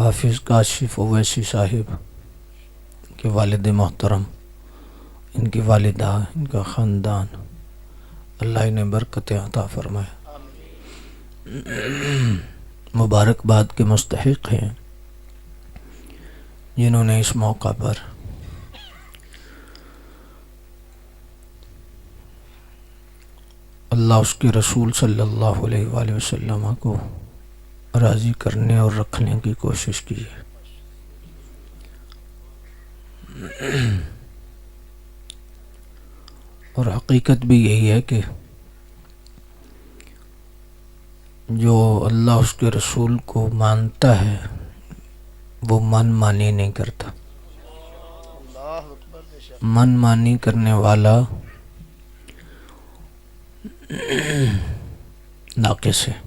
حافظ کاشف اویسی صاحب کے والد محترم، ان کی والدہ، ان کا خاندان، اللہ انہیں برکت عطا فرمائے، مبارکباد کے مستحق ہیں جنہوں نے اس موقع پر اللہ اس کے رسول صلی اللہ علیہ وآلہ وسلم کو راضی کرنے اور رکھنے کی کوشش کی ہے۔ اور حقیقت بھی یہی ہے کہ جو اللہ اس کے رسول کو مانتا ہے وہ من مانی نہیں کرتا۔ من مانی کرنے والا ناقص ہے،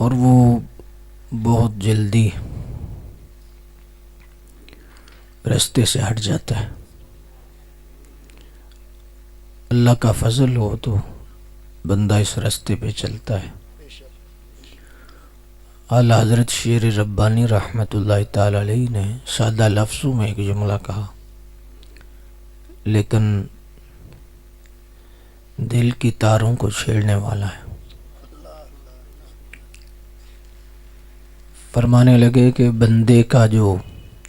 اور وہ بہت جلدی رستے سے ہٹ جاتا ہے۔ اللہ کا فضل ہو تو بندہ اس رستے پہ چلتا ہے۔ اعلیٰ حضرت شیر ربانی رحمۃ اللہ تعالی علیہ نے سادہ لفظوں میں ایک جملہ کہا، لیکن دل کی تاروں کو چھیڑنے والا ہے۔ فرمانے لگے کہ بندے کا جو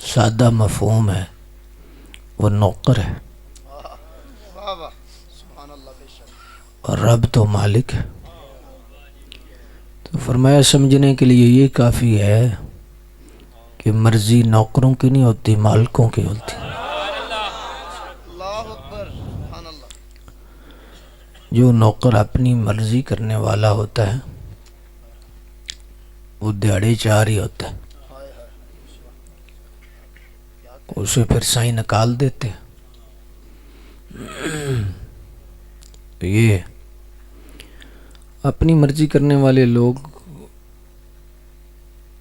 سادہ مفہوم ہے وہ نوکر ہے، اور رب تو مالک ہے۔ تو فرمایا سمجھنے کے لیے یہ کافی ہے کہ مرضی نوکروں کی نہیں ہوتی، مالکوں کی ہوتی۔ جو نوکر اپنی مرضی کرنے والا ہوتا ہے وہ دیہڑے چار ہی ہوتا ہے، اسے پھر سائیں نکال دیتے۔ تو یہ اپنی مرضی کرنے والے لوگ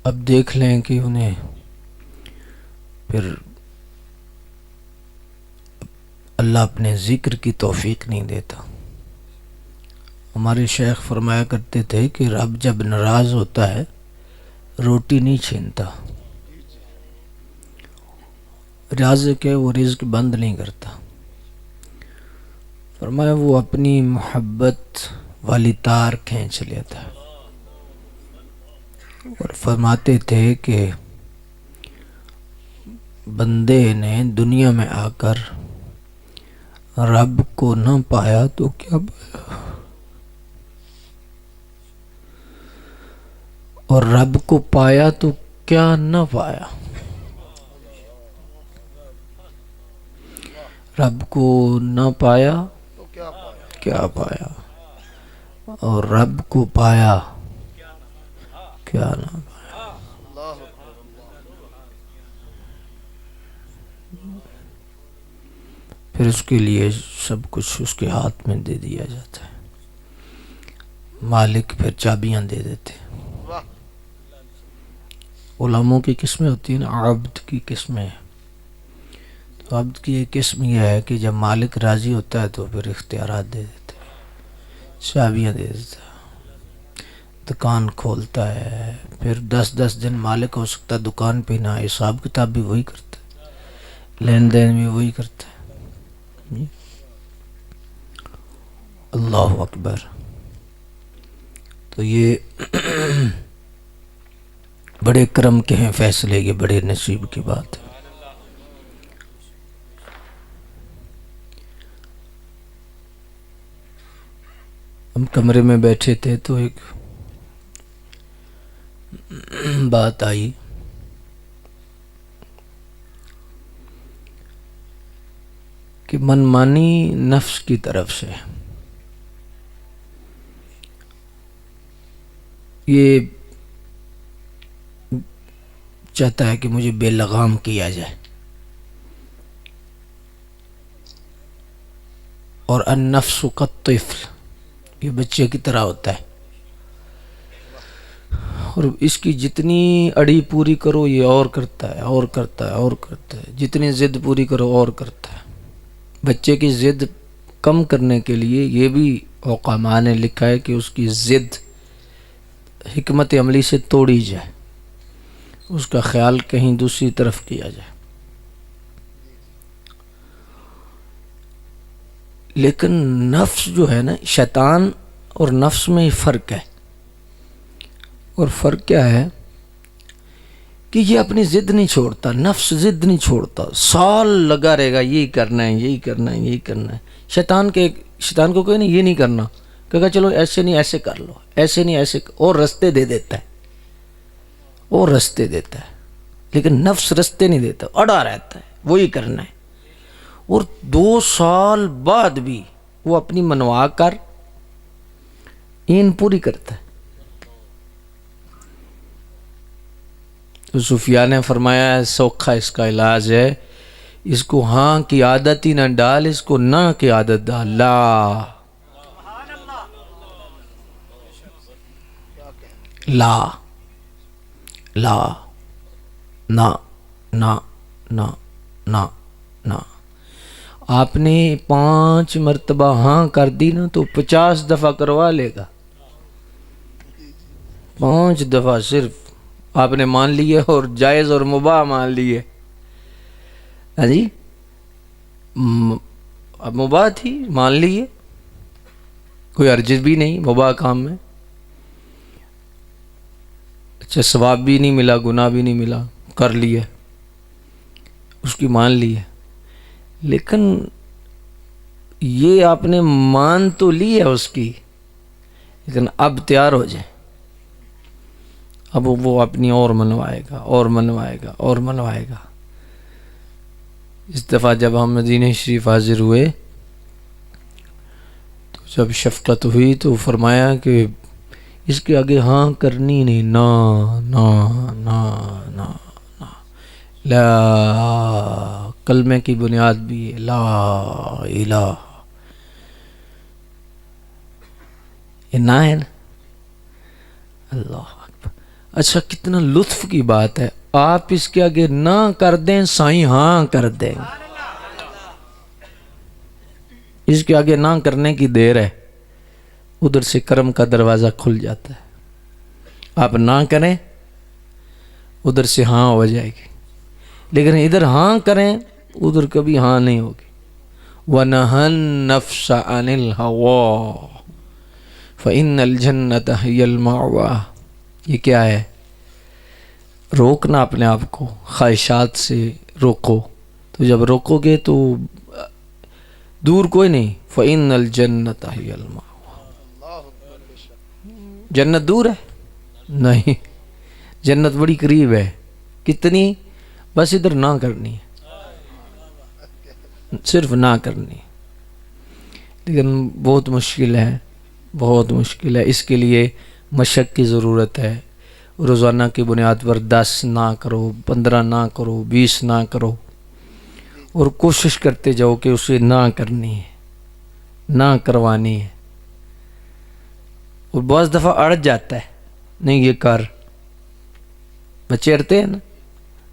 اب دیکھ لیں کہ انہیں پھر اللہ اپنے ذکر کی توفیق نہیں دیتا۔ ہمارے شیخ فرمایا کرتے تھے کہ رب جب ناراض ہوتا ہے روٹی نہیں چھینتا، رازق ہے وہ رزق بند نہیں کرتا۔ فرمایا وہ اپنی محبت والی تار کھینچ لیتا ہے، اور فرماتے تھے کہ بندے نے دنیا میں آ کر رب کو نہ پایا تو کیا پایا، اور رب کو پایا تو کیا نہ پایا۔ رب کو نہ پایا کیا پایا، اور رب کو پایا کیا نہ پایا۔ پھر اس کے لیے سب کچھ اس کے ہاتھ میں دے دیا جاتا ہے، مالک پھر چابیاں دے دیتے۔ علماء کی قسمیں ہوتی ہیں نا، عبد کی قسمیں۔ تو عبد کی ایک قسم یہ ہے کہ جب مالک راضی ہوتا ہے تو پھر اختیارات دے دیتے، چابیاں دے دیتا، دکان کھولتا ہے، پھر 10 دن مالک ہو سکتا ہے دکان پہ نہ، حساب کتاب بھی وہی کرتا ہے، لین دین بھی وہی کرتا ہے۔ اللہ اکبر۔ تو یہ بڑے کرم کے ہیں فیصلے، یہ بڑے نصیب کی بات ہے۔ ہم کمرے میں بیٹھے تھے تو ایک بات آئی کہ منمانی نفس کی طرف سے یہ چاہتا ہے کہ مجھے بے لگام کیا جائے، اور النفس کالطفل، یہ بچے کی طرح ہوتا ہے، اور اس کی جتنی اڑی پوری کرو یہ اور کرتا ہے، اور کرتا ہے، اور کرتا ہے، جتنی ضد پوری کرو اور کرتا ہے۔ بچے کی ضد کم کرنے کے لیے یہ بھی حکماء نے لکھا ہے کہ اس کی ضد حکمت عملی سے توڑی جائے، اس کا خیال کہیں دوسری طرف کیا جائے۔ لیکن نفس جو ہے نا، شیطان اور نفس میں ہی فرق ہے، اور فرق کیا ہے کہ یہ اپنی ضد نہیں چھوڑتا، نفس ضد نہیں چھوڑتا، سال لگا رہے گا یہی کرنا ہے، یہی کرنا ہے، یہی کرنا ہے۔ شیطان کو کوئی نہیں یہ نہیں کرنا، کہے گا چلو ایسے نہیں ایسے کر لو، ایسے نہیں ایسے، اور رستے دے دیتا ہے، اور رستے دیتا ہے۔ لیکن نفس رستے نہیں دیتا، اڑا رہتا ہے وہی کرنا ہے، اور 2 سال بعد بھی وہ اپنی منوا کر این پوری کرتا ہے۔ تو صوفیاء نے فرمایا ہے سوکھا اس کا علاج ہے، اس کو ہاں کی عادت ہی نہ ڈال، اس کو نہ کی عادت ڈال۔ لا لا لا نہ نہ نہ نہ نہ۔ آپ نے 5 مرتبہ ہاں کر دی نا تو 50 دفعہ کروا لے گا۔ 5 دفعہ صرف آپ نے مان لیے، اور جائز اور مباح مان لیے۔ ہاں جی، اب مباح تھی مان لیے، کوئی حرج بھی نہیں مباح کام میں، اچھا ثواب بھی نہیں ملا، گناہ بھی نہیں ملا، کر لیے، اس کی مان لی ہے۔ لیکن یہ آپ نے مان تو لی ہے اس کی، لیکن اب تیار ہو جائے، اب وہ اپنی اور منوائے گا، اور منوائے گا، اور منوائے گا۔ اس دفعہ جب ہم مدینہ شریف حاضر ہوئے تو جب شفقت ہوئی تو فرمایا کہ اس کے آگے ہاں کرنی نہیں، نا نا نا نا نا۔ لا کلمے کی بنیاد بھی ہے، لا الہ، یہ نہ ہے نا، اللہ اکبر۔ اچھا کتنا لطف کی بات ہے، آپ اس کے آگے نہ کر دیں سائیں ہاں کر دیں، اس کے آگے نہ کرنے کی دیر ہے، ادھر سے کرم کا دروازہ کھل جاتا ہے۔ آپ نہ کریں ادھر سے ہاں ہو جائے گی، لیکن ادھر ہاں کریں ادھر کبھی ہاں نہیں ہوگی۔ وَنَهَا النَّفْسَ عَنِ الْهَوَىٰ فَإِنَّ الْجَنَّةَ هِيَ الْمَأْوَىٰ۔ یہ کیا ہے؟ روکنا اپنے آپ کو، خواہشات سے روکو، تو جب روکو گے تو دور کوئی نہیں۔ فَإِنَّ الْجَنَّةَ هِيَ الْمَأْوَىٰ۔ جنت دور ہے؟ نہیں، جنت بڑی قریب ہے۔ کتنی؟ بس ادھر نہ کرنی ہے، صرف نہ کرنی ہے، لیکن بہت مشکل ہے، بہت مشکل ہے۔ اس کے لیے مشق کی ضرورت ہے، روزانہ کی بنیاد پر 10 نہ کرو، 15 نہ کرو، 20 نہ کرو، اور کوشش کرتے جاؤ کہ اسے نہ کرنی ہے، نہ کروانی ہے۔ اور بعض دفعہ اڑ جاتا ہے، نہیں یہ کر، بچے اڑتے ہیں نا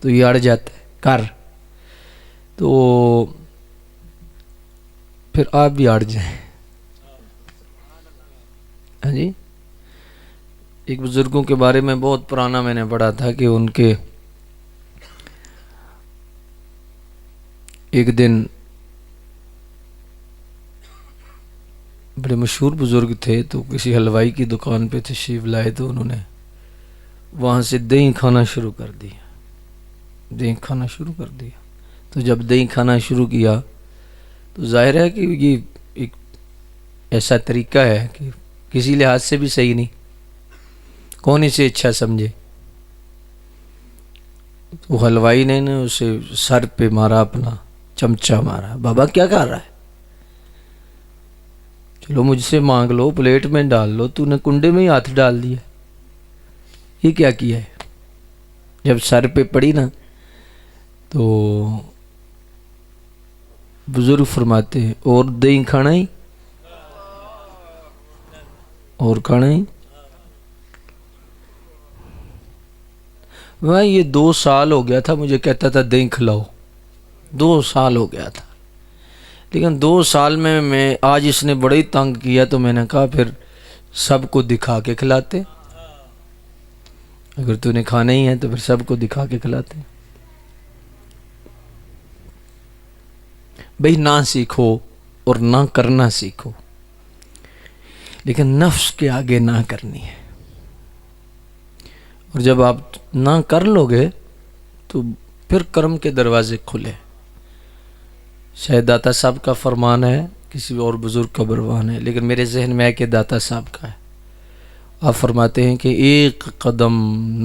تو یہ اڑ جاتا ہے، کر، تو پھر آپ بھی اڑ جائیں۔ ہاں جی، ایک بزرگوں کے بارے میں بہت پرانا میں نے پڑھا تھا کہ ان کے ایک دن بڑے مشہور بزرگ تھے، تو کسی حلوائی کی دکان پہ تشریف لائے، تو انہوں نے وہاں سے دہی کھانا شروع کر دیا، دہی کھانا شروع کر دیا۔ تو جب دہی کھانا شروع کیا تو ظاہر ہے کہ یہ ایک ایسا طریقہ ہے کہ کسی لحاظ سے بھی صحیح نہیں، کون اسے اچھا سمجھے۔ تو حلوائی نے اسے سر پہ مارا، اپنا چمچہ مارا، بابا کیا کر رہا ہے؟ چلو مجھ سے مانگ لو، پلیٹ میں ڈال لو، تو نے کنڈے میں ہی ہاتھ ڈال دیا، یہ کیا کیا ہے؟ جب سر پہ پڑی نا تو بزرگ فرماتے ہیں اور دہی کھانا ہی، اور کھانا ہی۔ میں یہ 2 سال ہو گیا تھا مجھے کہتا تھا دہی کھلاؤ، 2 سال ہو گیا تھا، لیکن 2 سال میں آج اس نے بڑا ہی تنگ کیا، تو میں نے کہا پھر سب کو دکھا کے کھلاتے۔ اگر تو نے کھانا ہی ہے تو پھر سب کو دکھا کے کھلاتے ہیں. بھئی نہ سیکھو اور نہ کرنا سیکھو، لیکن نفس کے آگے نہ کرنی ہے. اور جب آپ نہ کر لو گے تو پھر کرم کے دروازے کھلے. شاید داتا صاحب کا فرمان ہے، کسی اور بزرگ کا فرمان ہے، لیکن میرے ذہن میں ہے کہ داتا صاحب کا ہے. آپ فرماتے ہیں کہ ایک قدم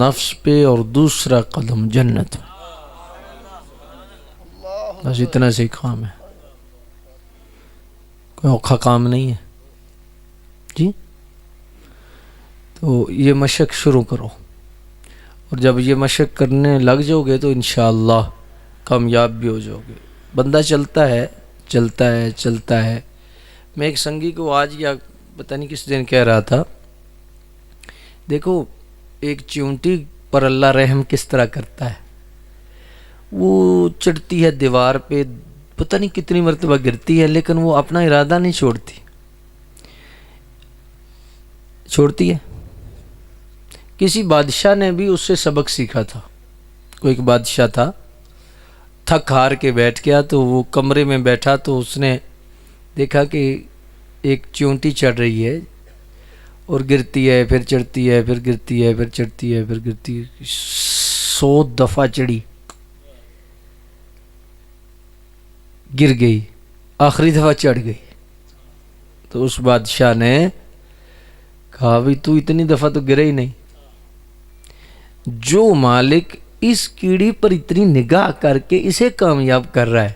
نفس پہ اور دوسرا قدم جنت میں. بس اتنا سے کام ہے، کوئی اوکھا کام نہیں ہے جی. تو یہ مشق شروع کرو، اور جب یہ مشق کرنے لگ جاؤ گے تو انشاءاللہ کامیاب بھی ہو جاؤ گے. بندہ چلتا ہے چلتا ہے چلتا ہے. میں ایک سنگی کو آج یا پتہ نہیں کس دن کہہ رہا تھا، دیکھو ایک چونٹی پر اللہ رحم کس طرح کرتا ہے. وہ چڑھتی ہے دیوار پہ، پتہ نہیں کتنی مرتبہ گرتی ہے، لیکن وہ اپنا ارادہ نہیں چھوڑتی ہے. کسی بادشاہ نے بھی اس سے سبق سیکھا تھا. کوئی ایک بادشاہ تھا، تھک ہار کے بیٹھ گیا تو وہ کمرے میں بیٹھا تو اس نے دیکھا کہ ایک چونٹی چڑھ رہی ہے اور گرتی ہے، پھر چڑھتی ہے، پھر گرتی ہے، پھر چڑھتی ہے، پھر گرتی ہے. 100 دفعہ چڑھی، گر گئی، آخری دفعہ چڑھ گئی. تو اس بادشاہ نے کہا بھی تو اتنی دفعہ تو گرے ہی نہیں. جو مالک اس کیڑی پر اتنی نگاہ کر کے اسے کامیاب کر رہا ہے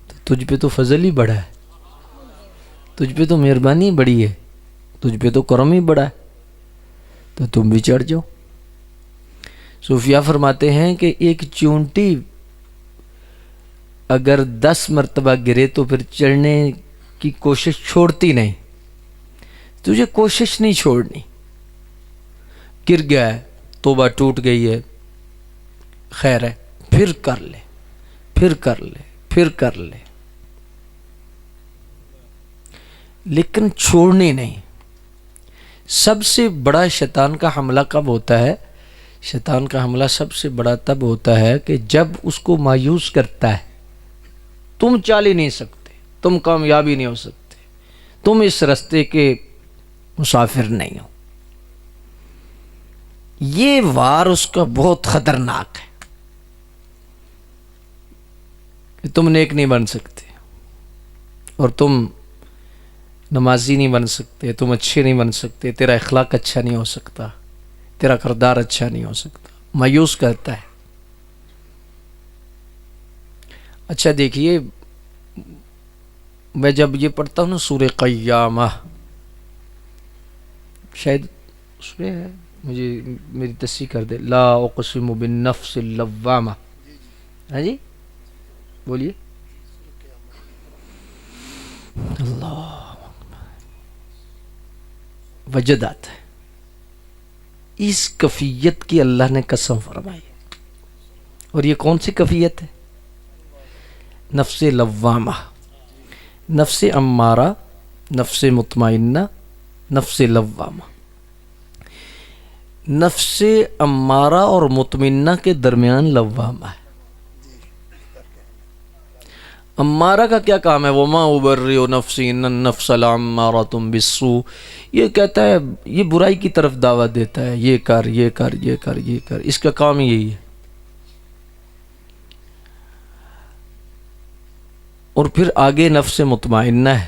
تو تجھ پہ تو فضل ہی بڑا ہے، تجھ پہ تو مہربانی بڑی ہے، تجھ پہ تو کرم ہی بڑا ہے، تو تم بھی چڑھ جاؤ. صوفیاء فرماتے ہیں کہ ایک چونٹی اگر 10 مرتبہ گرے تو پھر چڑھنے کی کوشش چھوڑتی نہیں. تجھے کوشش نہیں چھوڑنی. گر گیا ہے، توبہ ٹوٹ گئی ہے، خیر ہے، پھر کر لے، پھر کر لے، پھر کر لے، لیکن چھوڑنی نہیں. سب سے بڑا شیطان کا حملہ کب ہوتا ہے؟ شیطان کا حملہ سب سے بڑا تب ہوتا ہے کہ جب اس کو مایوس کرتا ہے. تم چال ہی نہیں سکتے، تم کامیابی نہیں ہو سکتے، تم اس راستے کے مسافر نہیں ہو. یہ وار اس کا بہت خطرناک ہے کہ تم نیک نہیں بن سکتے، اور تم نمازی نہیں بن سکتے، تم اچھے نہیں بن سکتے، تیرا اخلاق اچھا نہیں ہو سکتا، تیرا کردار اچھا نہیں ہو سکتا. مایوس کرتا ہے. اچھا دیکھیے، میں جب یہ پڑھتا ہوں نا سورہ قیامہ، شاید اس میں ہے، مجھے میری تصحیح کر دے. لا اقسم بالنفس اللوامہ. ہاں جی بولیے. اللہ وجد آتا ہے. اس کفیت کی اللہ نے قسم فرمائی. اور یہ کون سی کفیت ہے؟ نفس لوامہ، نفس امارہ، نفس مطمئنہ، نفس لوامہ. نفس امارہ اور مطمئنہ کے درمیان لوامہ ہے. امارہ کا کیا کام ہے؟ وما ابرئ نفسی ان النفس لامارۃ بالسوء. یہ کہتا ہے، یہ برائی کی طرف دعوت دیتا ہے، یہ کر، یہ کر، یہ کر، یہ کر. اس کا کام ہی یہی ہے. اور پھر آگے نفس مطمئنہ ہے،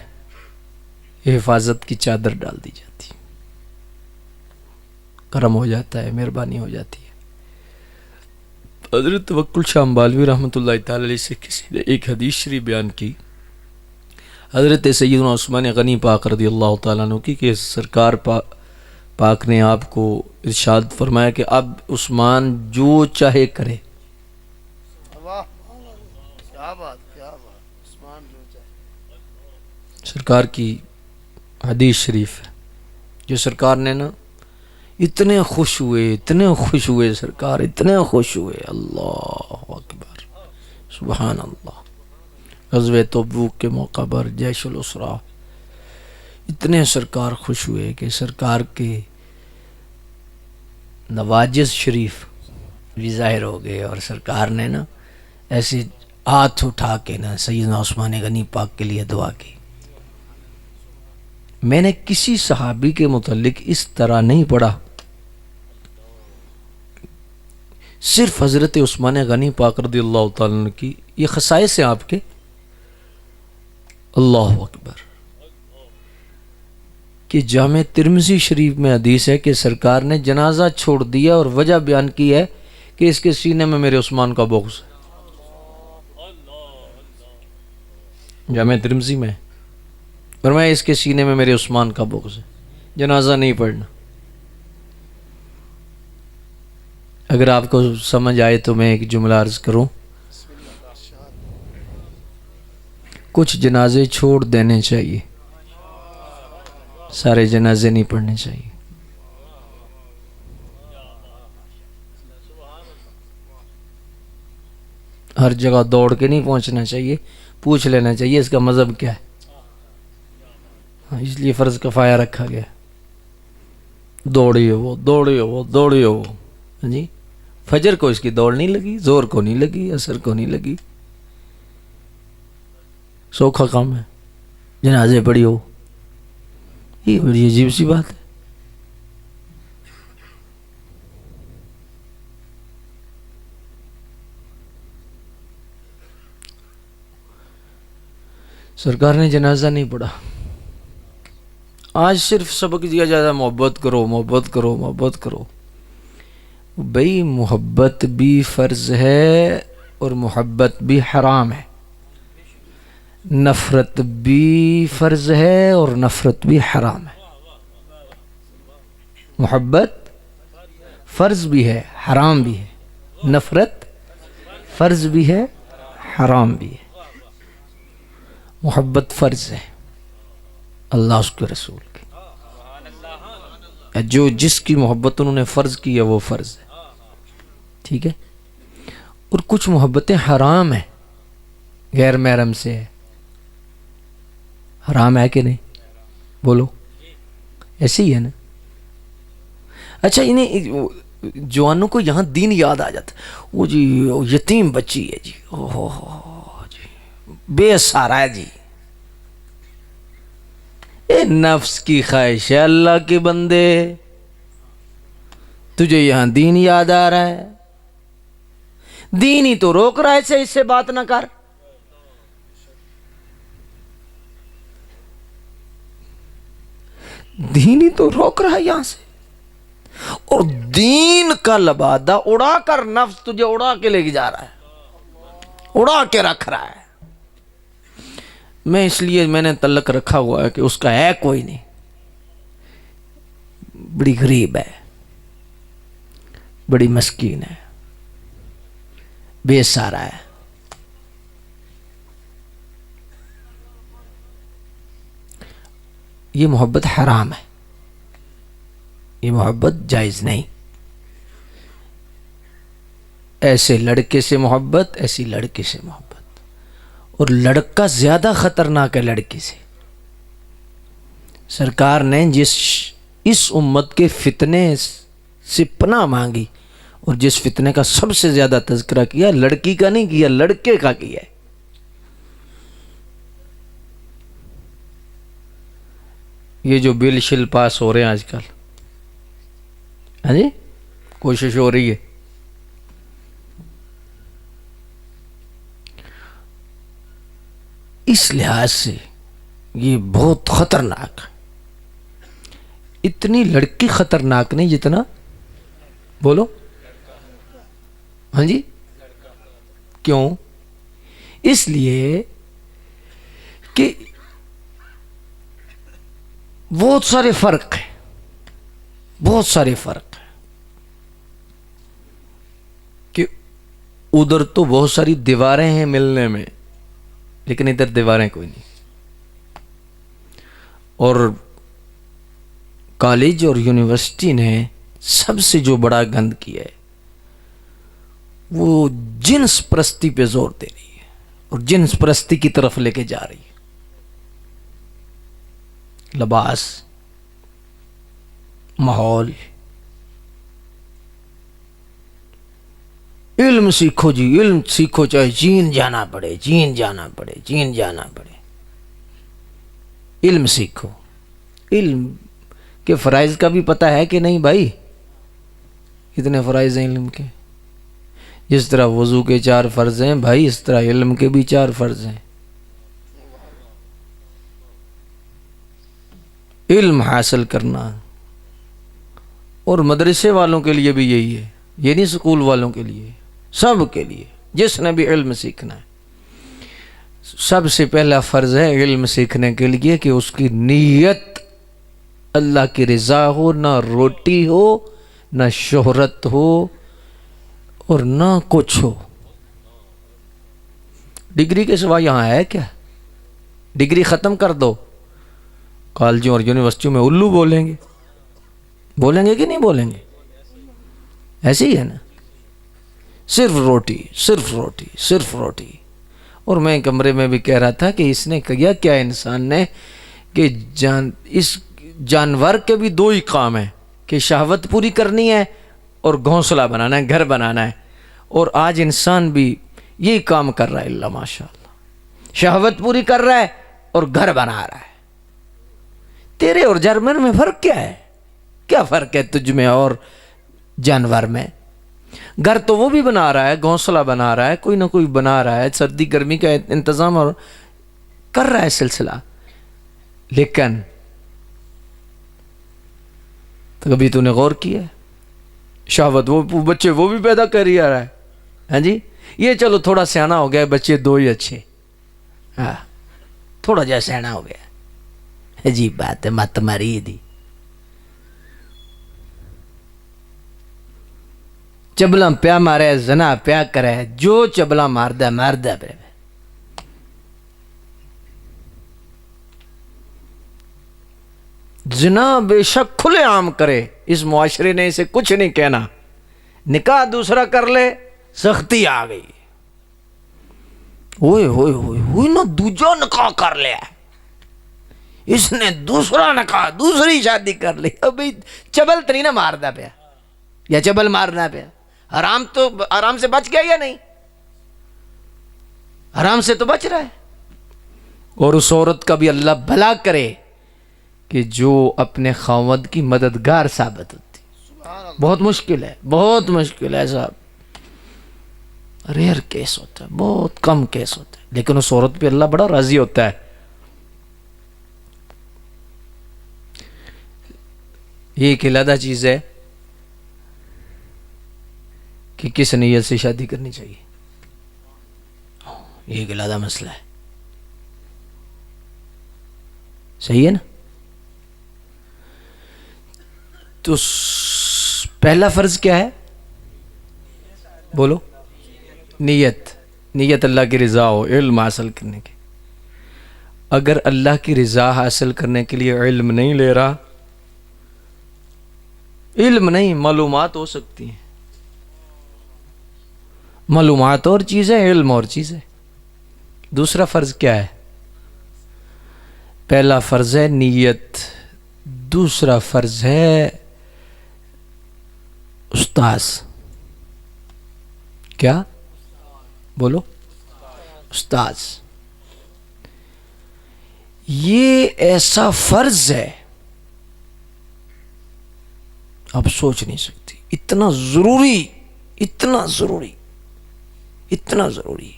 حفاظت کی چادر ڈال دی جاتی، کرم ہو جاتا ہے، مہربانی ہو جاتی ہے. حضرت توکل شاہ امبالوی رحمۃ اللہ تعالی علیہ سے کسی نے ایک حدیث شریف بیان کی، حضرت سیدنا عثمان غنی پاک رضی اللہ تعالیٰ عنہ کی، کہ سرکار پاک نے آپ کو ارشاد فرمایا کہ اب عثمان جو چاہے کرے. سرکار کی حدیث شریف ہے، جو سرکار نے نا اتنے خوش ہوئے سرکار اتنے خوش ہوئے. اللہ اکبر، سبحان اللہ. غزوہ تبوک کے موقع پر جیش الاسرا اتنے سرکار خوش ہوئے کہ سرکار کے نواجز شریف بھی ظاہر ہو گئے، اور سرکار نے نا ایسے ہاتھ اٹھا کے نا سیدنا عثمان غنی پاک کے لیے دعا کی. میں نے کسی صحابی کے متعلق اس طرح نہیں پڑھا، صرف حضرت عثمان غنی پاک رضی اللہ تعالیٰ عنہ کی یہ خصائص ہیں آپ کے. اللہ اکبر. کہ جامع ترمذی شریف میں حدیث ہے کہ سرکار نے جنازہ چھوڑ دیا اور وجہ بیان کی ہے کہ اس کے سینے میں میرے عثمان کا بغض ہے. جامع ترمذی میں فرمایا اس کے سینے میں میرے عثمان کا بغض ہے، جنازہ نہیں پڑھنا. اگر آپ کو سمجھ آئے تو میں ایک جملہ عرض کروں. کچھ جنازے چھوڑ دینے چاہیے، سارے جنازے نہیں پڑھنے چاہیے. ہر جگہ دوڑ کے نہیں پہنچنا چاہیے، پوچھ لینا چاہیے اس کا مذہب کیا ہے. اس لیے فرض کفایہ رکھا گیا. دوڑی ہو دوڑی ہو دوڑی ہو جی. فجر کو اس کی دوڑ نہیں لگی، زور کو نہیں لگی، عصر کو نہیں لگی. سوکھا کام ہے. جنازے پڑھی ہو، یہ بڑی عجیب سی بات ہے. سرکار نے جنازہ نہیں پڑھا. آج صرف سبق دیا جاتا ہے محبت کرو محبت کرو محبت کرو. بھئی محبت بھی فرض ہے اور محبت بھی حرام ہے. نفرت بھی فرض ہے اور نفرت بھی حرام ہے. محبت فرض بھی ہے حرام بھی ہے، نفرت فرض بھی ہے حرام بھی ہے. محبت فرض ہے اللہ اس کے رسول کی، جو جس کی محبت انہوں نے فرض کی ہے وہ فرض ہے. ٹھیک ہے. اور کچھ محبتیں حرام ہیں، غیر محرم سے ہے. حرام ہے کہ نہیں؟ بولو. ایسے ہی ہے نا. اچھا انہیں جوانوں کو یہاں دین یاد آ جاتا. وہ جی یتیم بچی ہے جی، جی بے سہارا ہے جی. اے نفس کی خواہش ہے اللہ کے بندے، تجھے یہاں دین یاد آ رہا ہے. دین ہی تو روک رہا ہے اس سے بات نہ کر. دین ہی تو روک رہا ہے یہاں سے. اور دین کا لبادہ اڑا کر نفس تجھے اڑا کے لے کے جا رہا ہے، اڑا کے رکھ رہا ہے. میں نے تعلق رکھا ہوا ہے کہ اس کا ہے کوئی نہیں، بڑی غریب ہے، بڑی مسکین ہے، بے سہارا ہے. یہ محبت حرام ہے، یہ محبت جائز نہیں. ایسے لڑکے سے محبت، ایسی لڑکی سے محبت. اور لڑکا زیادہ خطرناک ہے لڑکی سے. سرکار نے اس امت کے فتنے سے پناہ مانگی، اور جس فتنے کا سب سے زیادہ تذکرہ کیا لڑکی کا نہیں کیا، لڑکے کا کیا ہے. یہ جو بل شل پاس ہو رہے ہیں آج کل، ہاں جی کوشش ہو رہی ہے. اس لحاظ سے یہ بہت خطرناک ہے. اتنی لڑکی خطرناک نہیں جتنا بولو. ہاں جی کیوں؟ اس لیے کہ بہت سارے فرق ہیں، بہت سارے فرق ہیں. کہ ادھر تو بہت ساری دیواریں ہیں ملنے میں، لیکن ادھر دیواریں کوئی نہیں. اور کالج اور یونیورسٹی نے سب سے جو بڑا گند کیا ہے وہ جنس پرستی پہ زور دے رہی ہے، اور جنس پرستی کی طرف لے کے جا رہی ہے. لباس، ماحول، علم سیکھو جی، علم سیکھو، چاہے چین جانا پڑے، چین جانا پڑے، چین جانا پڑے، علم سیکھو۔ علم کے فرائض کا بھی پتہ ہے کہ نہیں بھائی؟ کتنے فرائض ہیں علم کے؟ جس طرح وضو کے 4 فرض ہیں بھائی، اس طرح علم کے بھی 4 فرض ہیں۔ علم حاصل کرنا، اور مدرسے والوں کے لیے بھی یہی ہے، یہ نہیں سکول والوں کے لیے، سب کے لیے، جس نے بھی علم سیکھنا ہے، سب سے پہلا فرض ہے علم سیکھنے کے لیے کہ اس کی نیت اللہ کی رضا ہو، نہ روٹی ہو، نہ شہرت ہو، اور نہ کچھ ہو۔ ڈگری کے سوا یہاں ہے کیا؟ ڈگری ختم کر دو، کالجوں اور یونیورسٹیوں میں الو بولیں گے، بولیں گے کہ نہیں بولیں گے؟ ایسے ہی ہے نا، صرف روٹی، صرف روٹی، صرف روٹی۔ اور میں کمرے میں بھی کہہ رہا تھا کہ اس نے کیا کیا انسان نے کہ اس جانور کے بھی 2 ہی کام ہیں کہ شہوت پوری کرنی ہے اور گھونسلہ بنانا ہے، گھر بنانا ہے، اور آج انسان بھی یہی کام کر رہا ہے، اللہ ماشاء اللہ، شہوت پوری کر رہا ہے اور گھر بنا رہا ہے۔ تیرے اور جرمن میں فرق کیا ہے؟ کیا فرق ہے تجھ میں اور جانور میں؟ گھر تو وہ بھی بنا رہا ہے، گھونسلہ بنا رہا ہے، کوئی نہ کوئی بنا رہا ہے، سردی گرمی کا انتظام اور کر رہا ہے سلسلہ، لیکن تو کبھی تو نے غور کیا ہے؟ شہوت وہ بچے وہ بھی پیدا کر ہی آ رہا ہے، ہاں جی، یہ چلو تھوڑا سیانا ہو گیا، بچے 2 ہی اچھے، ہاں تھوڑا جا سیانا ہو گیا، عجیب بات ہے، مت ماری دی چبلا پیا مارے، زنا پیا کرے، جو چبلا ماردہ ماردہ پہ۔ زنا بے شک کھلے عام کرے، اس معاشرے نے اسے کچھ نہیں کہنا، نکاح دوسرا کر لے سختی آ گئی، ہوئے ہوئے ہوئے ہوئی نہ دوجا نکاح کر لیا، اس نے دوسرا نکاح، دوسری شادی کر لی، ابھی چبل تو نہیں نہ ماردہ پیا، یا چبل مارنا پیا، حرام تو حرام سے بچ گیا یا نہیں؟ حرام سے تو بچ رہا ہے۔ اور اس عورت کا بھی اللہ بھلا کرے کہ جو اپنے خاوند کی مددگار ثابت ہوتی، بہت مشکل ہے، بہت مشکل ہے صاحب، ریئر کیس ہوتا ہے، بہت کم کیس ہوتا ہے، لیکن اس عورت پہ اللہ بڑا راضی ہوتا ہے۔ یہ ایک علیحدہ چیز ہے کہ کس نیت سے شادی کرنی چاہیے، یہ ایک علیحدہ مسئلہ ہے، صحیح ہے نا؟ تو پہلا فرض کیا ہے؟ بولو، نیت، نیت اللہ کی رضا ہو، علم حاصل کرنے کی۔ اگر اللہ کی رضا حاصل کرنے کے لیے علم نہیں لے رہا، علم نہیں، معلومات ہو سکتی ہیں، معلومات اور چیز ہے، علم اور چیز ہے۔ دوسرا فرض کیا ہے؟ پہلا فرض ہے نیت، دوسرا فرض ہے استاذ، کیا بولو؟ استاذ۔ یہ ایسا فرض ہے آپ سوچ نہیں سکتی، اتنا ضروری، اتنا ضروری، اتنا ضروری۔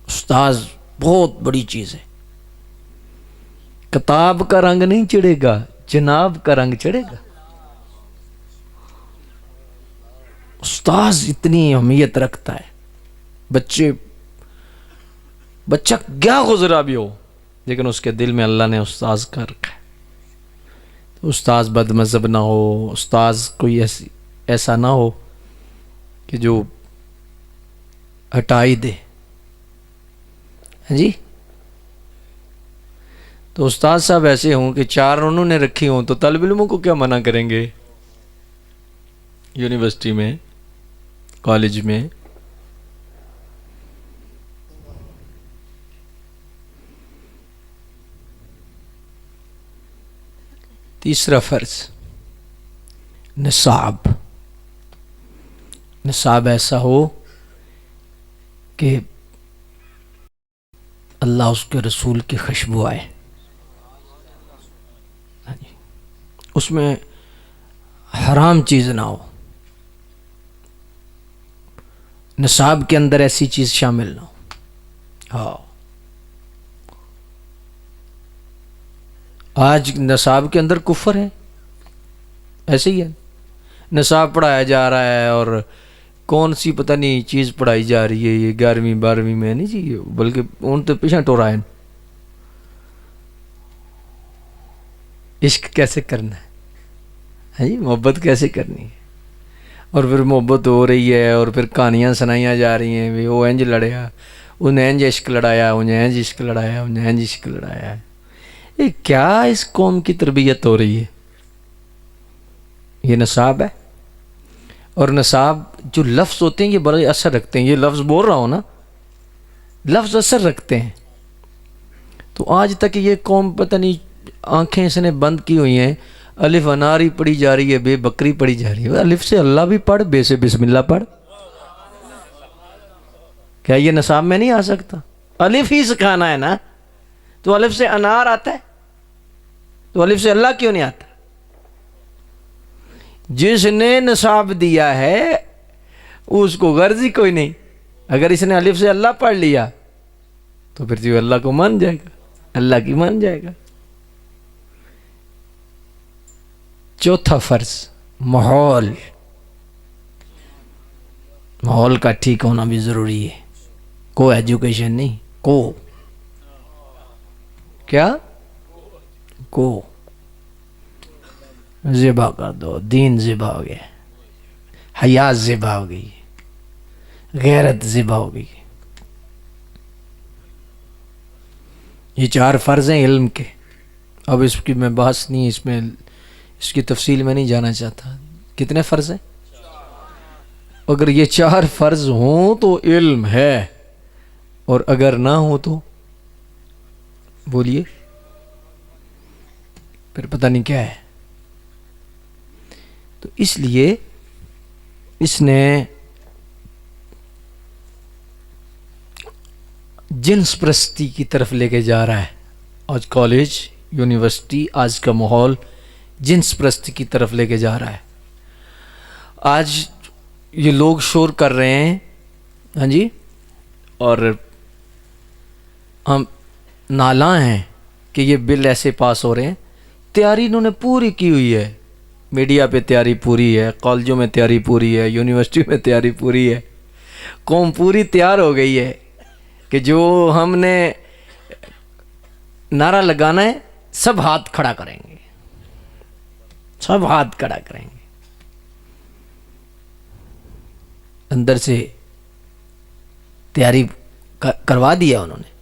استاذ بہت بڑی چیز ہے، کتاب کا رنگ نہیں چڑھے گا، جناب کا رنگ چڑھے گا۔ استاذ اتنی اہمیت رکھتا ہے، بچہ کیا گزرا بھی ہو لیکن اس کے دل میں اللہ نے استاذ کا رکھا ہے۔ تو استاذ بد مذہب نہ ہو، استاذ کوئی ایسا نہ ہو کہ جو ہٹا ہی دے، جی۔ تو استاد صاحب ایسے ہوں کہ 4 انہوں نے رکھی ہوں تو طالب علموں کو کیا منع کریں گے؟ یونیورسٹی میں، کالج میں۔ تیسرا فرض نصاب، نصاب ایسا ہو کہ اللہ اس کے رسول کی خوشبو آئے، اس میں حرام چیز نہ ہو، نصاب کے اندر ایسی چیز شامل نہ ہو۔ ہاں، آج نصاب کے اندر کفر ہے، ایسے ہی ہے، نصاب پڑھایا جا رہا ہے اور کون سی پتہ نہیں چیز پڑھائی جا رہی ہے، یہ 11ویں 12ویں میں نہیں جی، بلکہ ان تو پیچھے ٹورا ہے۔ عشق کیسے کرنا ہے، محبت کیسے کرنی ہے، اور پھر محبت ہو رہی ہے اور پھر کہانیاں سنائیاں جا رہی ہیں، بھی وہ انج لڑیا، انہیں انج عشق لڑایا، انہیں انج عشق لڑایا، انہیں انج عشق لڑایا۔ یہ کیا اس قوم کی تربیت ہو رہی ہے؟ یہ نصاب ہے، اور نصاب جو لفظ ہوتے ہیں یہ بڑے اثر رکھتے ہیں، یہ لفظ بول رہا ہوں نا، لفظ اثر رکھتے ہیں۔ تو آج تک یہ قوم پتہ نہیں آنکھیں اس نے بند کی ہوئی ہیں، الف اناری پڑھی جا رہی ہے، بے بکری پڑھی جا رہی ہے۔ الف سے اللہ بھی پڑھ، بے سے بسم اللہ پڑھ۔ کیا یہ نصاب میں نہیں آ سکتا؟ الف ہی سکھانا ہے نا، تو الف سے انار آتا ہے، تو الف سے اللہ کیوں نہیں آتا؟ جس نے نصاب دیا ہے اس کو غرض ہی کوئی نہیں۔ اگر اس نے الف سے اللہ پڑھ لیا تو پھر جو اللہ کو مان جائے گا، اللہ کی مان جائے گا۔ چوتھا فرض، ماحول کا ٹھیک ہونا بھی ضروری ہے۔ کو ایجوکیشن نہیں، کیا کو ذبح کر دو، دین ذبح ہو گیا، حیا ذبح ہو گئی، غیرت ذبح ہو گئی۔ یہ 4 فرض ہیں علم کے۔ اب اس کی میں بحث نہیں، اس کی تفصیل میں نہیں جانا چاہتا۔ کتنے فرض ہیں؟ اگر یہ 4 فرض ہوں تو علم ہے، اور اگر نہ ہو تو بولیے پھر پتہ نہیں کیا ہے۔ تو اس لیے اس نے جنس پرستی کی طرف لے کے جا رہا ہے۔ آج کالج، یونیورسٹی، آج کا ماحول جنس پرستی کی طرف لے کے جا رہا ہے۔ آج یہ لوگ شور کر رہے ہیں، ہاں جی، اور ہم نالاں ہیں کہ یہ بل ایسے پاس ہو رہے ہیں۔ تیاری انہوں نے پوری کی ہوئی ہے، میڈیا پہ تیاری پوری ہے، کالجوں میں تیاری پوری ہے، یونیورسٹی میں تیاری پوری ہے، قوم پوری تیار ہو گئی ہے کہ جو ہم نے نعرہ لگانا ہے سب ہاتھ کھڑا کریں گے، سب ہاتھ کھڑا کریں گے۔ اندر سے تیاری کروا دیا انہوں نے۔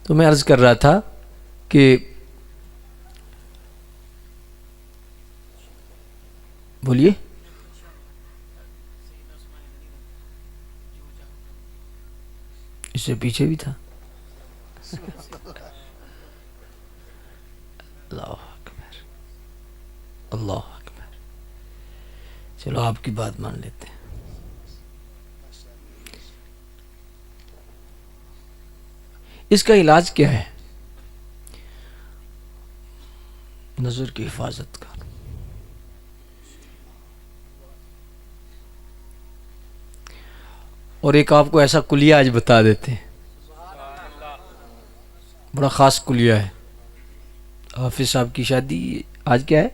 تو میں عرض کر رہا تھا کہ بولیے، اس سے پیچھے بھی تھا۔ اللہ اکبر، اللہ اکبر۔ چلو آپ کی بات مان لیتے ہیں۔ اس کا علاج کیا ہے؟ نظر کی حفاظت کا۔ اور ایک آپ کو ایسا کلیہ آج بتا دیتے ہیں، بڑا خاص کلیہ ہے۔ حافظ صاحب کی شادی آج کیا ہے؟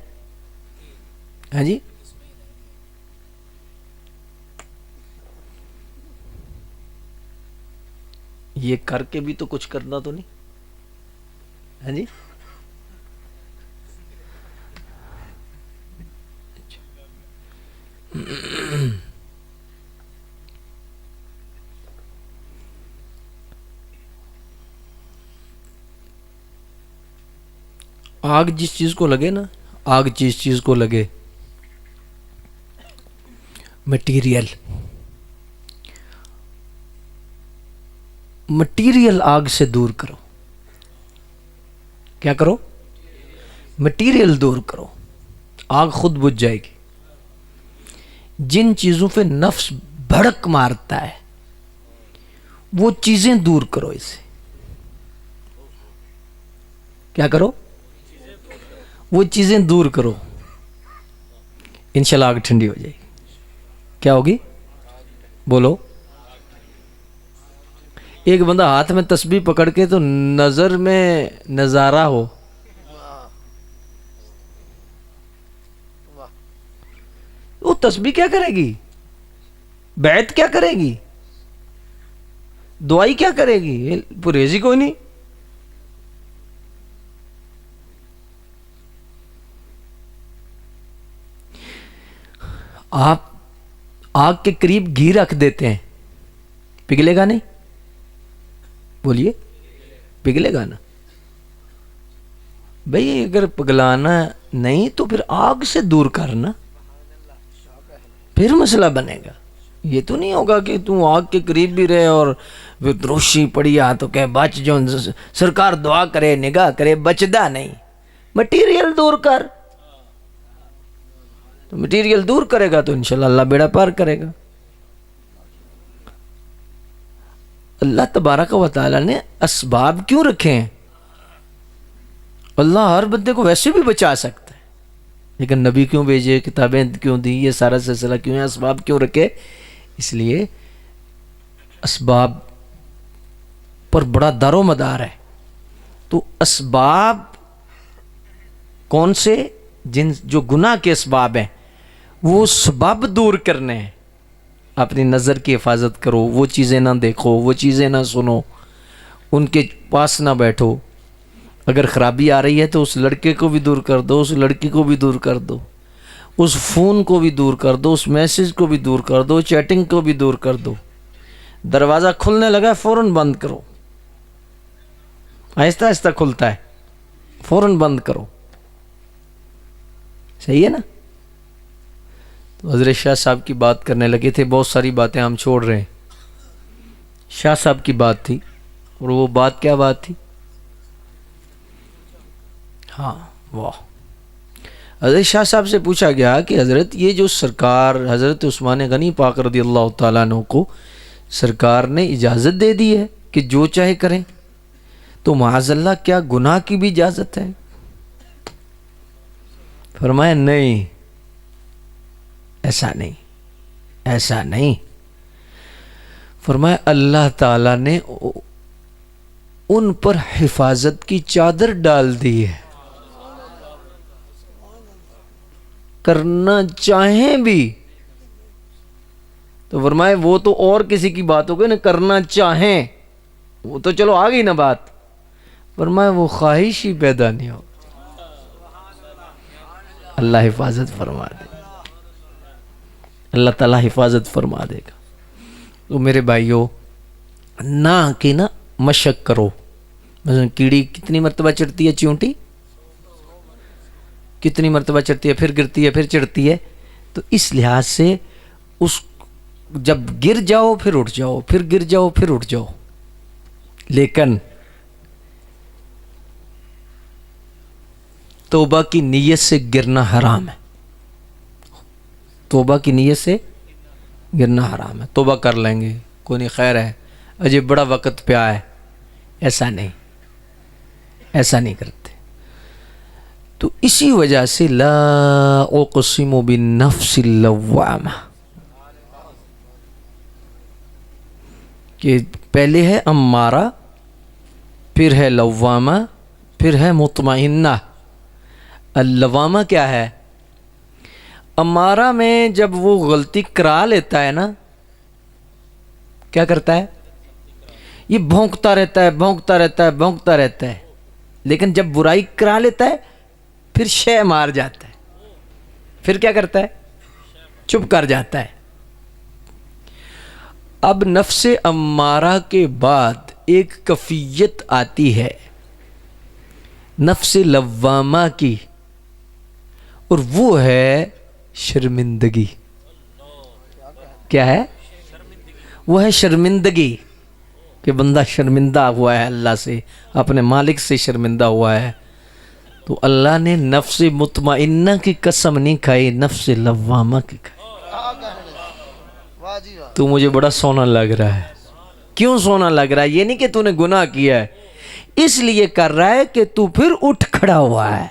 ہاں جی، یہ کر کے بھی تو کچھ کرنا تو نہیں، ہاں جی۔ آگ جس چیز کو لگے نا، آگ جس چیز کو لگے، مٹیریل آگ سے دور کرو۔ کیا کرو؟ مٹیریل دور کرو، آگ خود بجھ جائے گی۔ جن چیزوں پہ نفس بھڑک مارتا ہے وہ چیزیں دور کرو اسے. کیا کرو؟ وہ چیزیں دور کرو، انشاءاللہ آگ ٹھنڈی ہو جائے گی. کیا ہوگی؟ بولو. ایک بندہ ہاتھ میں تسبیح پکڑ کے تو نظر میں نظارہ ہو، وہ تسبیح کیا کرے گی؟ بیعت کیا کرے گی؟ دعائی کیا کرے گی؟ پریزی کوئی نہیں. آپ آگ کے قریب گھی رکھ دیتے ہیں، پگھلے گا نہیں؟ بولیے، پگھلے گا نا؟ بھئی اگر پگھلانا نہیں تو پھر آگ سے دور کرنا، پھر مسئلہ بنے گا. یہ تو نہیں ہوگا کہ تم آگ کے قریب بھی رہے اور روشنی پڑی آ تو کہ بچ جو سرکار دعا کرے نگاہ کرے، بچدا نہیں. مٹیریل دور کر، تو مٹیریل دور کرے گا تو انشاءاللہ اللہ بیڑا پار کرے گا. اللہ تبارک و تعالیٰ نے اسباب کیوں رکھے ہیں؟ اللہ ہر بندے کو ویسے بھی بچا سکتا ہے، لیکن نبی کیوں بھیجے، کتابیں کیوں دی، یہ سارا سلسلہ کیوں ہے، اسباب کیوں رکھے؟ اس لیے اسباب پر بڑا دار و مدار ہے. تو اسباب کون سے؟ جو گناہ کے اسباب ہیں وہ سبب دور کرنے ہیں. اپنی نظر کی حفاظت کرو، وہ چیزیں نہ دیکھو، وہ چیزیں نہ سنو، ان کے پاس نہ بیٹھو. اگر خرابی آ رہی ہے تو اس لڑکے کو بھی دور کر دو، اس لڑکی کو بھی دور کر دو، اس فون کو بھی دور کر دو، اس میسج کو بھی دور کر دو، چیٹنگ کو بھی دور کر دو. دروازہ کھلنے لگا فوراً بند کرو، آہستہ آہستہ کھلتا ہے، فوراً بند کرو. صحیح ہے نا؟ تو حضرت شاہ صاحب کی بات کرنے لگے تھے، بہت ساری باتیں ہم چھوڑ رہے ہیں. شاہ صاحب کی بات تھی، اور وہ بات کیا بات تھی؟ ہاں واہ. حضرت شاہ صاحب سے پوچھا گیا کہ حضرت یہ جو سرکار حضرت عثمان غنی پاک رضی اللہ تعالیٰ عنہ کو سرکار نے اجازت دے دی ہے کہ جو چاہے کریں، تو معاذ اللہ کیا گناہ کی بھی اجازت ہے؟ فرمایا نہیں، ایسا نہیں، ایسا نہیں. فرمایا اللہ تعالیٰ نے ان پر حفاظت کی چادر ڈال دی ہے، کرنا چاہیں بھی. تو فرمایا وہ تو اور کسی کی بات ہو گئی نا، کرنا چاہیں وہ تو چلو آ گئی نا بات. فرمایا وہ خواہش ہی پیدا نہیں ہو. اللہ حفاظت فرما دے، اللہ تعالیٰ حفاظت فرما دے گا. تو میرے بھائیوں، نہ کہ نا مشق کرو. مثلا کیڑی کتنی مرتبہ چڑھتی ہے؟ چیونٹی کتنی مرتبہ چڑھتی ہے، پھر گرتی ہے، پھر چڑھتی ہے. تو اس لحاظ سے اس جب گر جاؤ پھر اٹھ جاؤ، پھر گر جاؤ پھر اٹھ جاؤ. لیکن توبہ کی نیت سے گرنا حرام ہے. توبہ کی نیت سے گرنا حرام ہے. توبہ کر لیں گے، کوئی نہیں، خیر ہے، اجے بڑا وقت پہ آئے، ایسا نہیں، ایسا نہیں کرتے. تو اسی وجہ سے لا اقسم بالنفس اللوامہ، کہ پہلے ہے امارہ، پھر ہے لوامہ، پھر ہے مطمئنہ. اللوامہ کیا ہے؟ امارہ میں جب وہ غلطی کرا لیتا ہے نا، کیا کرتا ہے؟ یہ بھونکتا رہتا ہے، بھونکتا رہتا ہے، بھونکتا رہتا ہے. لیکن جب برائی کرا لیتا ہے پھر شے مار جاتا ہے، پھر کیا کرتا ہے؟ چپ کر جاتا ہے. اب نفس امارہ کے بعد ایک کیفیت آتی ہے نفس لوامہ کی، اور وہ ہے شرمندگی. کیا ہے؟ وہ ہے شرمندگی، کہ بندہ شرمندہ ہوا ہے اللہ سے، اپنے مالک سے شرمندہ ہوا ہے. تو اللہ نے نفس مطمئنہ کی قسم نہیں کھائی، نفس لوامہ کی کھائی. تو مجھے بڑا سونا لگ رہا ہے. کیوں سونا لگ رہا ہے؟ یہ نہیں کہ تو نے گناہ کیا ہے، اس لیے کر رہا ہے کہ تو پھر اٹھ کھڑا ہوا ہے،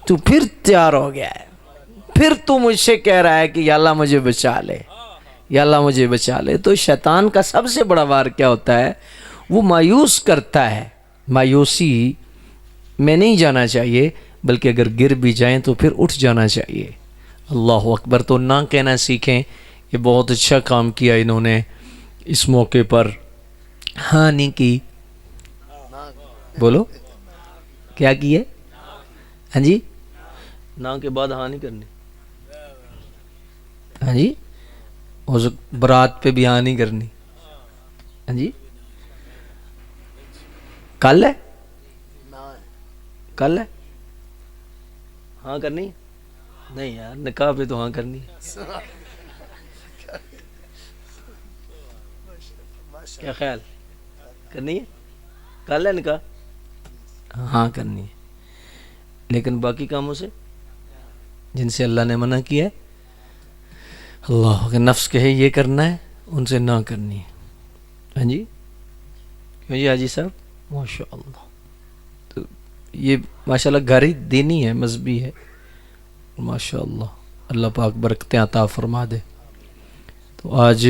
تو پھر تیار ہو گیا ہے، پھر تو مجھ سے کہہ رہا ہے کہ یا اللہ مجھے بچا لے، یا اللہ مجھے بچا لے. تو شیطان کا سب سے بڑا وار کیا ہوتا ہے؟ وہ مایوس کرتا ہے. مایوسی میں نہیں جانا چاہیے، بلکہ اگر گر بھی جائیں تو پھر اٹھ جانا چاہیے. اللہ اکبر. تو نہ کہنا سیکھیں. یہ بہت اچھا کام کیا انہوں نے اس موقع پر. ہاں نہیں کی، بولو کیا کیے؟ ہاں جی، نہ کے بعد ہاں نہیں کرنی. ہاں جی، اس برات پہ بھی ہاں نہیں کرنی. ہاں جی، کل ہے، کل ہے ہاں کرنی نہیں یار، نکاح پہ تو ہاں کرنی. کیا خیال کرنی ہے؟ کل ہے نکاح، ہاں کرنی ہے. لیکن باقی کاموں سے جن سے اللہ نے منع کیا ہے، اللہ کے نفس کہے یہ کرنا ہے، ان سے نہ کرنی ہے. ہاں جی، کیوں جی حاجی صاحب؟ ماشاء اللہ. تو یہ ماشاء اللہ گھر ہی دینی ہے، مذہبی ہے. ماشاء اللہ، اللہ پاک برکتیں عطا فرما دے. تو آج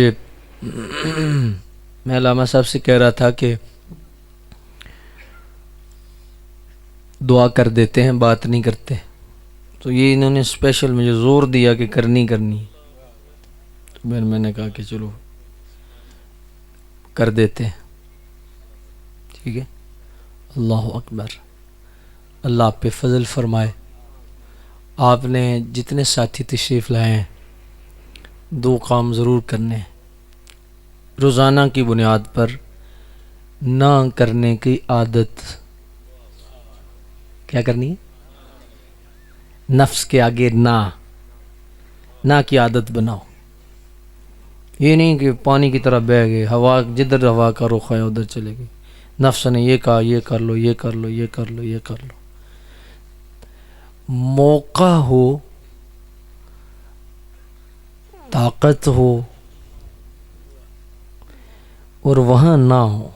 میں علامہ صاحب سے کہہ رہا تھا کہ دعا کر دیتے ہیں، بات نہیں کرتے. تو یہ انہوں نے اسپیشل مجھے زور دیا کہ کرنی تو میں نے کہا کہ چلو کر دیتے ہیں. ٹھیک ہے. اللہ اکبر. اللہ آپ پہ فضل فرمائے. آپ نے جتنے ساتھی تشریف لائے ہیں، 2 کام ضرور کرنے ہیں. روزانہ کی بنیاد پر نہ کرنے کی عادت کیا کرنی ہے؟ نفس کے آگے نہ کی عادت بناؤ. یہ نہیں کہ پانی کی طرح بہہ گئے، ہوا جدھر ہوا کا رخ ہے ادھر چلے گئے. نفس نے یہ کہا یہ کر لو، یہ کر لو، یہ کر لو، یہ کر لو. موقع ہو، طاقت ہو اور وہاں نہ ہو،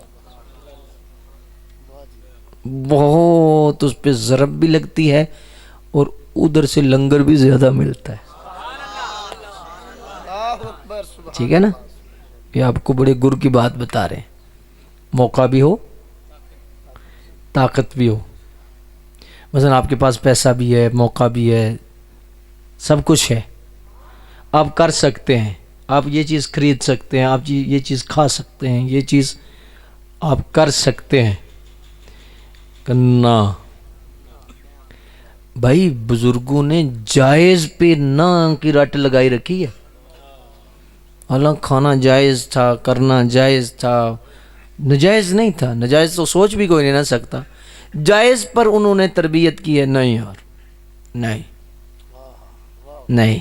بہت اس پہ ضرب بھی لگتی ہے اور ادھر سے لنگر بھی زیادہ ملتا ہے. ٹھیک ہے نا؟ یہ آپ کو بڑے گر کی بات بتا رہے ہیں. موقع بھی ہو، طاقت بھی ہو. مثلا آپ کے پاس پیسہ بھی ہے، موقع بھی ہے، سب کچھ ہے، آپ کر سکتے ہیں، آپ یہ چیز خرید سکتے ہیں، آپ یہ چیز کھا سکتے ہیں، یہ چیز آپ کر سکتے ہیں. کرنا بھائی بزرگوں نے جائز پہ نہ کی رٹ لگائی رکھی ہے. اللہ کھانا جائز تھا، کرنا جائز تھا، نجائز نہیں تھا. نجائز تو سوچ بھی کوئی نہیں نہ سکتا. جائز پر انہوں نے تربیت کی ہے. نہیں یار، نہیں.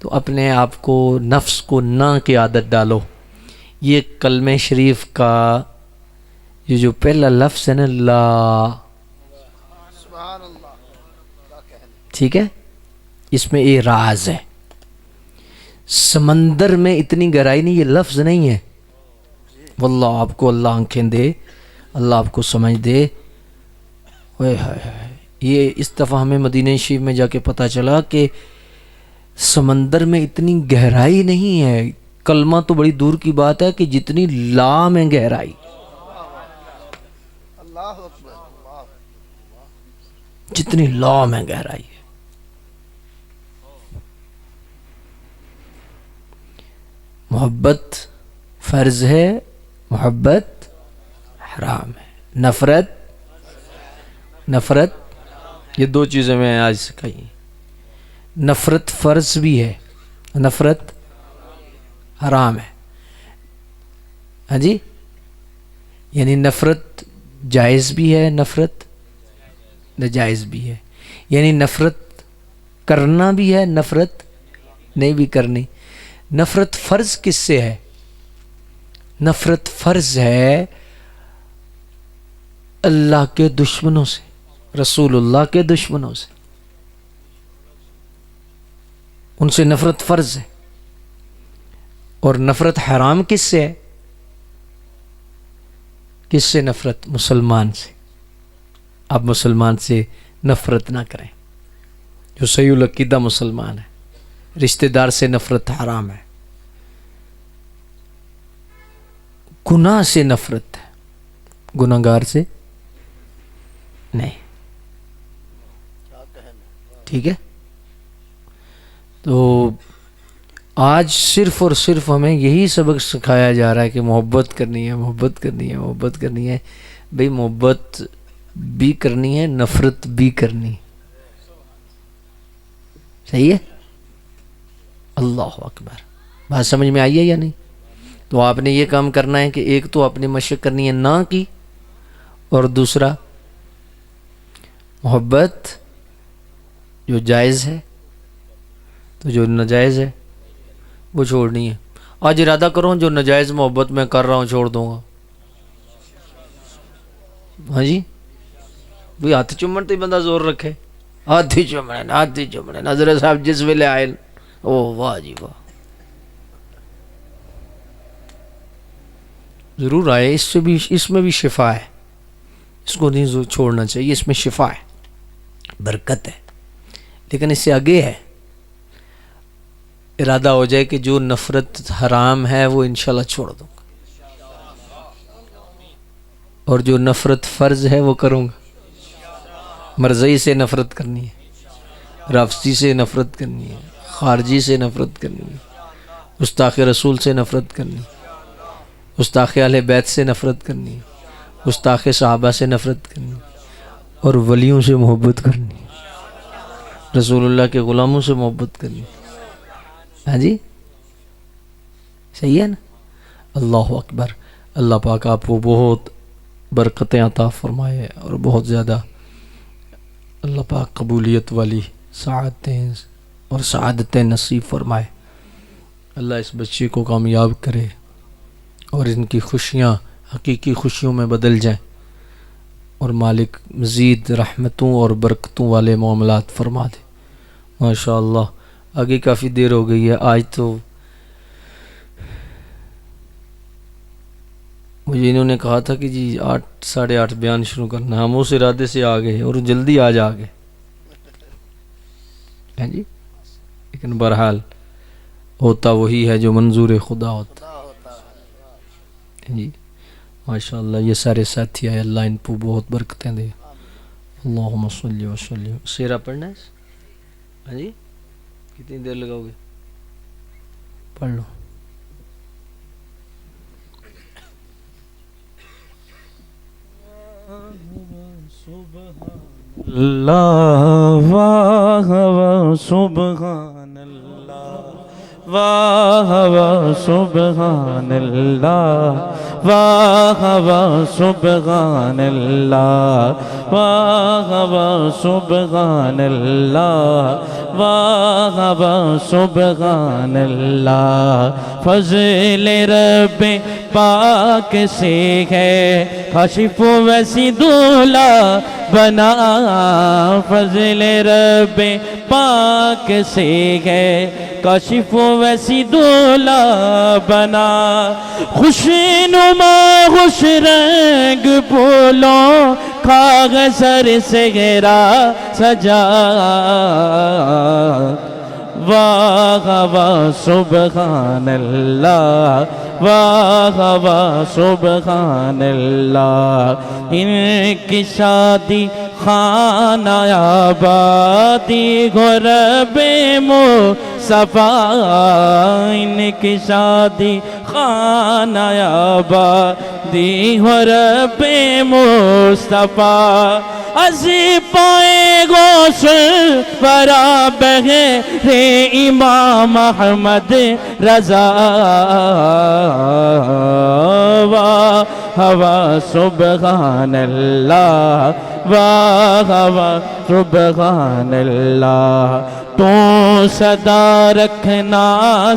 تو اپنے آپ کو، نفس کو نہ کی عادت ڈالو. یہ کلمہ شریف کا یہ جو پہلا لفظ ہے نا، لا، ٹھیک ہے، اس میں یہ راز ہے. سمندر میں اتنی گہرائی نہیں، یہ لفظ نہیں ہے. واللہ آپ کو اللہ آنکھیں دے، اللہ آپ کو سمجھ دے. یہ اس دفعہ ہمیں مدینہ شریف میں جا کے پتہ چلا کہ سمندر میں اتنی گہرائی نہیں ہے. کلمہ تو بڑی دور کی بات ہے کہ جتنی لا میں گہرائی، جتنی لا میں گہرائی ہے. محبت فرض ہے، محبت حرام ہے. نفرت یہ 2 چیزیں میں آج سکھائی. نفرت فرض بھی ہے، نفرت حرام ہے. ہاں جی، یعنی نفرت جائز بھی ہے، نفرت ناجائز بھی ہے. یعنی نفرت کرنا بھی ہے، نفرت نہیں بھی کرنی. نفرت فرض کس سے ہے؟ نفرت فرض ہے اللہ کے دشمنوں سے، رسول اللہ کے دشمنوں سے. ان سے نفرت فرض ہے. اور نفرت حرام کس سے ہے؟ کس سے نفرت؟ مسلمان سے. آپ مسلمان سے نفرت نہ کریں، جو صحیح العقیدہ مسلمان ہے. رشتہ دار سے نفرت حرام ہے. گناہ سے نفرت ہے، گناہ گار سے نہیں. ٹھیک ہے؟ تو آج صرف اور صرف ہمیں یہی سبق سکھایا جا رہا ہے کہ محبت کرنی ہے، محبت کرنی ہے، محبت کرنی ہے. بھئی محبت بھی کرنی ہے، نفرت بھی کرنی. صحیح ہے؟ اللہ اکبر. بات سمجھ میں آئی ہے یا نہیں؟ تو آپ نے یہ کام کرنا ہے کہ ایک تو اپنی مشق کرنی ہے نہ کی، اور دوسرا محبت جو جائز ہے تو جو ناجائز ہے وہ چھوڑنی ہے. آج ارادہ کرو جو ناجائز محبت میں کر رہا ہوں چھوڑ دوں گا. ہاں جی، بھی ہاتھ چومن تے بندہ زور رکھے. ہاتھ ہی چومنے، ہاتھ ہی چومنے. نظر صاحب جس ویلے آئے، او واہ جی واہ، ضرور آئے. اس میں بھی شفا ہے. اس کو نہیں چھوڑنا چاہیے، اس میں شفا ہے، برکت ہے. لیکن اس سے آگے ہے، ارادہ ہو جائے کہ جو نفرت حرام ہے وہ انشاءاللہ چھوڑ دوں گا، اور جو نفرت فرض ہے وہ کروں گا. مرضی سے نفرت کرنی ہے، رافضی سے نفرت کرنی ہے، خارجی سے نفرت کرنی ہے، گستاخ رسول سے نفرت کرنی ہے، گستاخ اہل بیت سے نفرت کرنی ہے، گستاخ صحابہ سے نفرت کرنی ہے، اور ولیوں سے محبت کرنی ہے، رسول اللہ کے غلاموں سے محبت کرنی ہے. ہاں جی، صحیح ہے نا؟ اللہ اکبر. اللہ پاک آپ کو بہت برکتیں عطا فرمائے، اور بہت زیادہ اللہ پاک قبولیت والی سعادتیں اور سعادتیں نصیب فرمائے. اللہ اس بچے کو کامیاب کرے، اور ان کی خوشیاں حقیقی خوشیوں میں بدل جائیں، اور مالک مزید رحمتوں اور برکتوں والے معاملات فرما دے. ماشاءاللہ. آگے کافی دیر ہو گئی ہے. آج تو مجھے انہوں نے کہا تھا کہ جی 8 ساڑھے 8 بیان شروع کرنا، ہم اس ارادے سے آ گئے اور جلدی آج آ گئے ہیں جی. لیکن بہرحال ہوتا وہی ہے جو منظور خدا ہوتا ہے جی. ماشاءاللہ. یہ سارے ساتھی آئے، اللہ ان کو بہت برکتیں دے. اللہم صلی وسلم. سیرہ پڑھنا ہے ہاں جی؟ کتنی دیر لگاؤ گے؟ پڑھ لو. اللہ واہ واہ سبحان اللہ، واہ واہ سبحان اللہ، واہ واہ سبحان اللہ، واہ واہ سبحان اللہ، واہ واہ سبحان اللہ. فضل رب پاک سے ہے کاشف ویسی دولا بنا، فضل رب پاک سے ہے کاشف ویسی دولا بنا. خوش نما خوش رنگ پھولوں کاغذ سر سے گھرا سجا، واہ واہ سبحان اللہ، واہ واہ سبحان اللہ. ان کی شادی خانہ آبادی غرب مصطفیٰ، ان کی شادی خانہ آبادی غرب مصطفیٰ. از پائے غسل برا بغیر امام احمد رضا، واہ واہ سبحان اللہ، واہ واہ سبحان اللہ. تو صدا رکھنا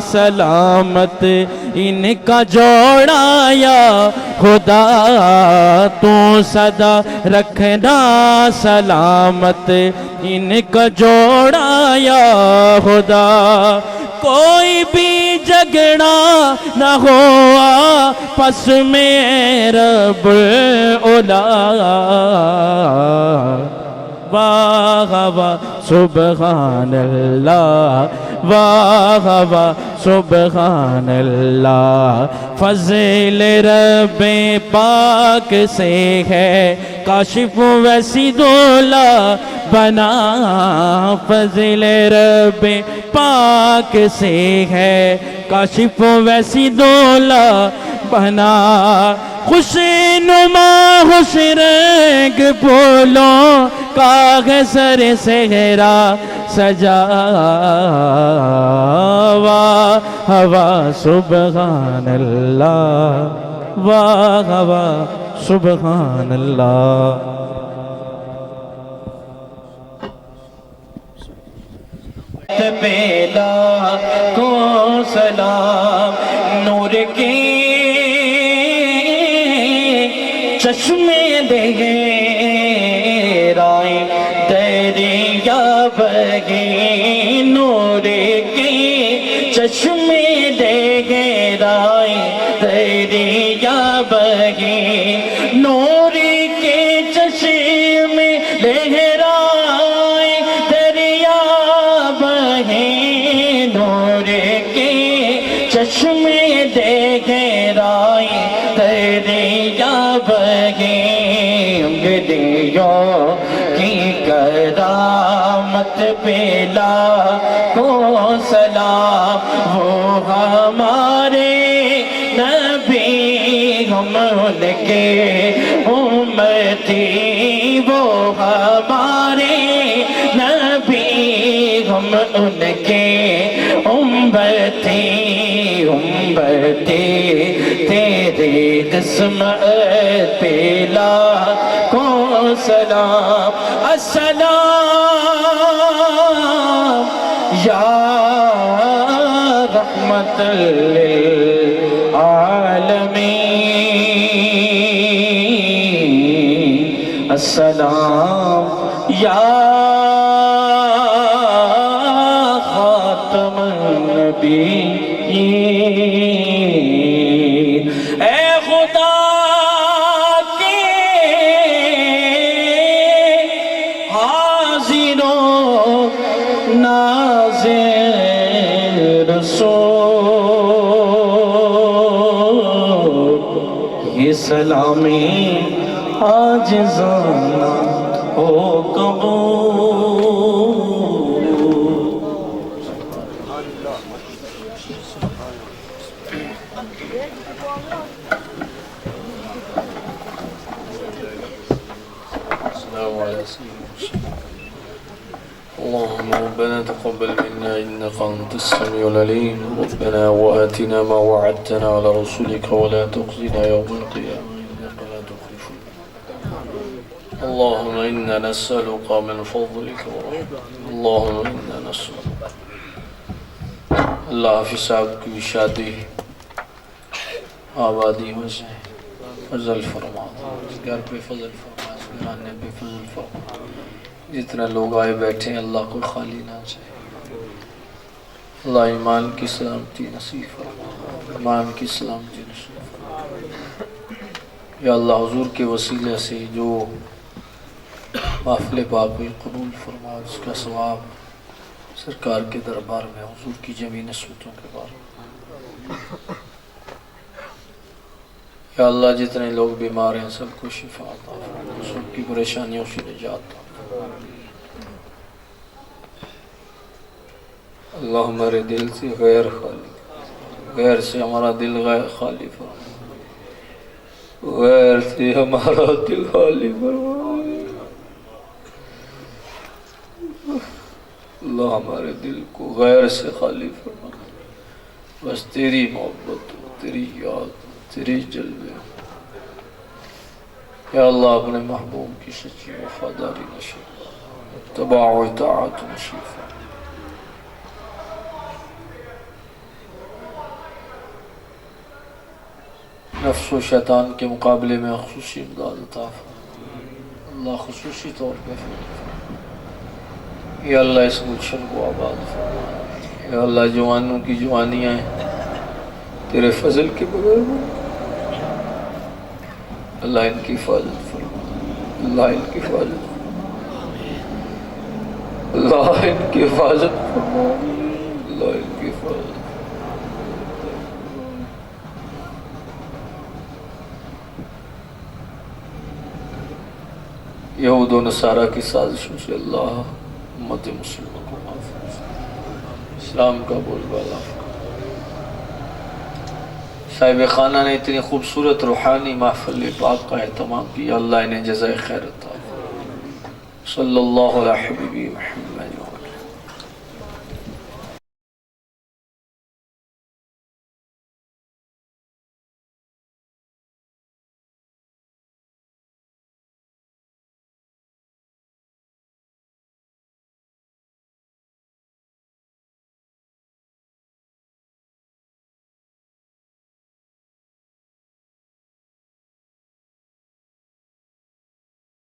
سلامت ان کا جوڑا یا خدا، تو صدا رکھنا سلامت ان کا جوڑا یا خدا کوئی بھی جھگڑا نہ ہوا پس میں رب اولا واہ واہ سبحان اللہ واہ واہ سبحان اللہ فضل رب پاک سے ہے کاشف ویسی دولا بنا فضل رب پاک سے ہے کاشف ویسی دولا بنا خوش نما خوش رنگ پھولوں کا ہے سر صحرا سجا واہ واہ سبحان اللہ واہ واہ سبحان اللہ بیلا کو سلام نور کی چشمے دے رائے دریا بگی نور کی چشمے دے رائے دریا بگی نور کے چشمے لہرائے دریا بہے نور کے چشمے دے گہرائی دریا بہے انگلیوں کی کرامت پہ لاکھوں سلام وہ ہمارے نبی ہم ان کے امتی وہ ہمارے نبی ہم ان کے امتی تیری قسمت پہ لاکھوں سلام السلام یا رحمت للعالمین السلام یا خاتم النبیین اے خدا کے حاضروں ناظر رسول یہ سلامی عاجزانہ ہو قبول اللهم ربنا تقبل منا إنك أنت السميع العليم ربنا وآتنا ما وعدتنا على رسولك ولا تخزنا يوم القيامة إنك لا تخلف الميعاد اللهم إنا نسألك من فضلك ورحمتك اللهم إنا نسألك اللہ حافظ صاحب کی شادی آبادی میں سے فضل فرما اس گھر پہ فضل فرما اس گھرانے پہ فضل فرما جتنے لوگ آئے بیٹھے ہیں اللہ کو خالی نہ چاہے اللہ ایمان کی سلامتی نصیب فرما ایمان کی سلامتی نصیب فرما یا اللہ حضور کے وسیلے سے جو محفل پاک قبول فرما اس کا ثواب سرکار کے دربار میں حضور کی جمی نسبتوں کے بارے میں یا اللہ جتنے لوگ بیمار ہیں سب کو شفا عطا فرما سب کی پریشانیوں سے نجات عطا فرما اللہ ہمارے دل سے غیر خالی غیر سے ہمارا دل غیر خالی فرما غیر سے ہمارا دل خالی فرما اللہ ہمارے دل کو غیر سے خالی فرما بس تیری محبت تیری یاد تیری جلوے یا اللہ اپنے محبوب کی سچی وفاداری نصیب اتباع و اطاعت نصیب نفس و شیطان کے مقابلے میں خصوصی امداد عطا فرما اللہ خصوصی طور پہ فرما یا اللہ اس گلشن کو آباد فرما، یا اللہ جوانوں کی جوانیاں ہیں تیرے فضل کے بغیر اللہ ان کی حفاظت فرما، اللہ ان کی حفاظت فرما، اللہ ان کی حفاظت فرما، اللہ ان کی حفاظت فرما۔ یہود و نصارہ کی سازشوں سے اللہ امت مسلمہ کو محفوظ، اسلام کا بول بالا۔ صاحب خانہ نے اتنی خوبصورت روحانی محفل پاک کا اہتمام کیا، اللہ انہیں جزائے خیر عطا فرمائے۔ صلی اللہ علیہ حبیبی محمد۔